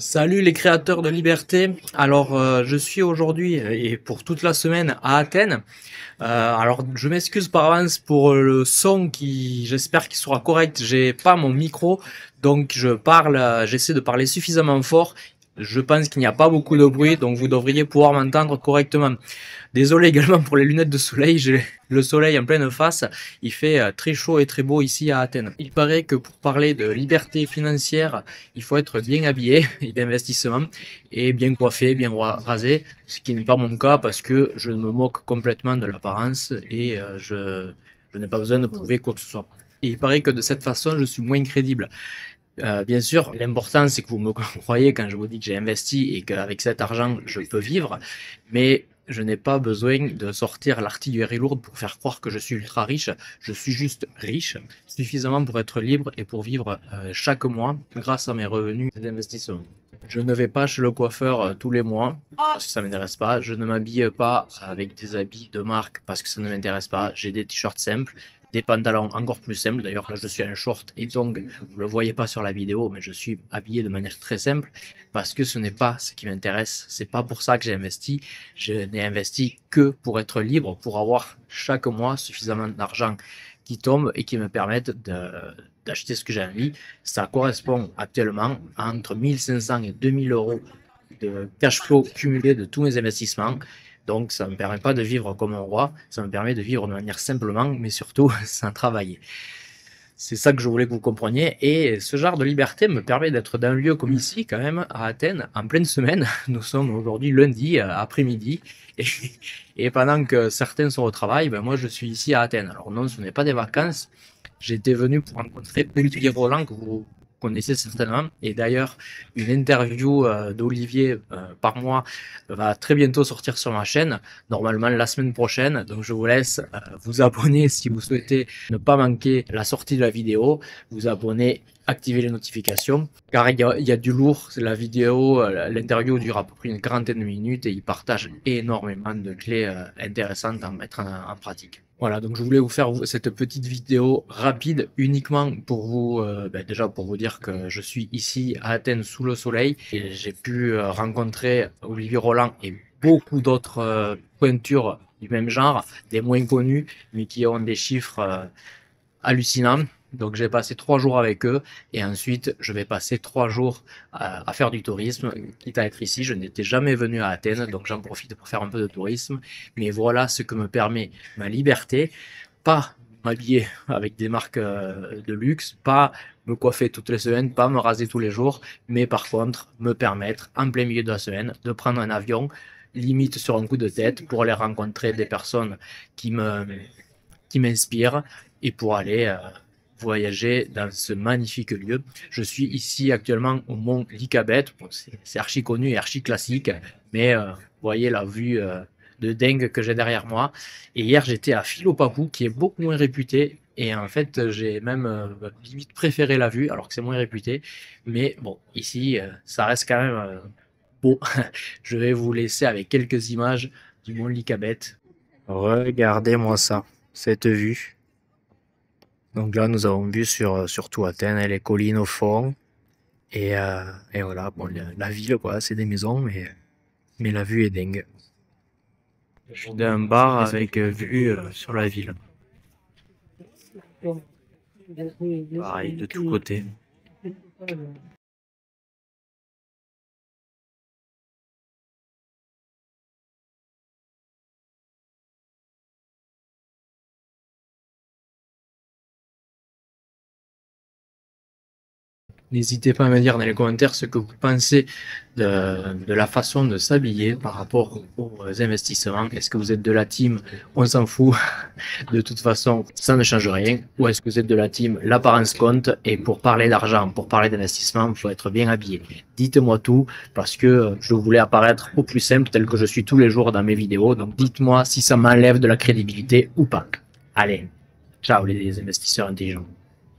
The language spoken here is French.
Salut les créateurs de liberté. Alors je suis aujourd'hui et pour toute la semaine à Athènes. Alors je m'excuse par avance pour le son qui j'espère qu'il sera correct. J'ai pas mon micro donc je parle, j'essaie de parler suffisamment fort. Je pense qu'il n'y a pas beaucoup de bruit donc vous devriez pouvoir m'entendre correctement. Désolé également pour les lunettes de soleil, j'ai le soleil en pleine face. Il fait très chaud et très beau ici à Athènes. Il paraît que pour parler de liberté financière, il faut être bien habillé et d'investissement et bien coiffé, bien rasé, ce qui n'est pas mon cas parce que je me moque complètement de l'apparence et je n'ai pas besoin de prouver quoi que ce soit. Et il paraît que de cette façon, je suis moins crédible. Bien sûr, l'important c'est que vous me croyez quand je vous dis que j'ai investi et qu'avec cet argent je peux vivre, mais je n'ai pas besoin de sortir l'artillerie lourde pour faire croire que je suis ultra riche. Je suis juste riche, suffisamment pour être libre et pour vivre chaque mois grâce à mes revenus d'investissement. Je ne vais pas chez le coiffeur tous les mois parce que ça m'intéresse pas. Je ne m'habille pas avec des habits de marque parce que ça ne m'intéresse pas. J'ai des t-shirts simples, des pantalons encore plus simples. D'ailleurs, là, je suis en short et donc, vous le voyez pas sur la vidéo, mais je suis habillé de manière très simple parce que ce n'est pas ce qui m'intéresse. C'est pas pour ça que j'ai investi. Je n'ai investi que pour être libre, pour avoir chaque mois suffisamment d'argent qui tombe et qui me permettent d'acheter ce que j'ai envie. Ça correspond actuellement à entre 1500 et 2000 euros de cash flow cumulé de tous mes investissements. Donc, ça ne me permet pas de vivre comme un roi, ça me permet de vivre de manière simplement, mais surtout sans travailler. C'est ça que je voulais que vous compreniez. Et ce genre de liberté me permet d'être dans un lieu comme ici, quand même, à Athènes, en pleine semaine. Nous sommes aujourd'hui lundi après-midi. Et pendant que certains sont au travail, ben moi je suis ici à Athènes. Alors non, ce n'est pas des vacances. J'étais venu pour rencontrer Olivier Roland, que vous connaissez certainement. Et d'ailleurs, une interview d'Olivier par mois va très bientôt sortir sur ma chaîne, normalement la semaine prochaine. Donc je vous laisse vous abonner si vous souhaitez ne pas manquer la sortie de la vidéo, vous abonner, activer les notifications, car il y a du lourd. La vidéo, l'interview dure à peu près une quarantaine de minutes et il partage énormément de clés intéressantes à mettre en pratique. Voilà, donc je voulais vous faire cette petite vidéo rapide uniquement pour vous, déjà pour vous dire que je suis ici à Athènes sous le soleil et j'ai pu rencontrer Olivier Roland et beaucoup d'autres pointures du même genre, des moins connus, mais qui ont des chiffres hallucinants. Donc j'ai passé 3 jours avec eux et ensuite je vais passer 3 jours à faire du tourisme, quitte à être ici. Je n'étais jamais venu à Athènes, donc j'en profite pour faire un peu de tourisme. Mais voilà ce que me permet ma liberté. Pas m'habiller avec des marques de luxe, pas me coiffer toutes les semaines, pas me raser tous les jours, mais par contre me permettre en plein milieu de la semaine de prendre un avion, limite sur un coup de tête, pour aller rencontrer des personnes qui m'inspirent et pour aller voyager dans ce magnifique lieu. Je suis ici actuellement au mont Lycabette. Bon, c'est archi connu et archi classique, mais vous voyez la vue de dingue que j'ai derrière moi. Et hier, j'étais à Philopapou, qui est beaucoup moins réputé. Et en fait, j'ai même limite préféré la vue, alors que c'est moins réputé. Mais bon, ici, ça reste quand même beau. Je vais vous laisser avec quelques images du mont Lycabette. Regardez-moi ça, cette vue. Donc là, nous avons vu sur tout Athènes, et les collines au fond. Et voilà, bon, la ville, quoi, c'est des maisons, mais la vue est dingue. Je suis dans un bar avec vue sur la ville. Pareil, de tous côtés. N'hésitez pas à me dire dans les commentaires ce que vous pensez de la façon de s'habiller par rapport aux investissements. Est-ce que vous êtes de la team on s'en fout, de toute façon ça ne change rien, ou est-ce que vous êtes de la team l'apparence compte et pour parler d'argent, pour parler d'investissement, il faut être bien habillé. Dites-moi tout parce que je voulais apparaître au plus simple tel que je suis tous les jours dans mes vidéos, donc dites-moi si ça m'enlève de la crédibilité ou pas. Allez, ciao les investisseurs intelligents.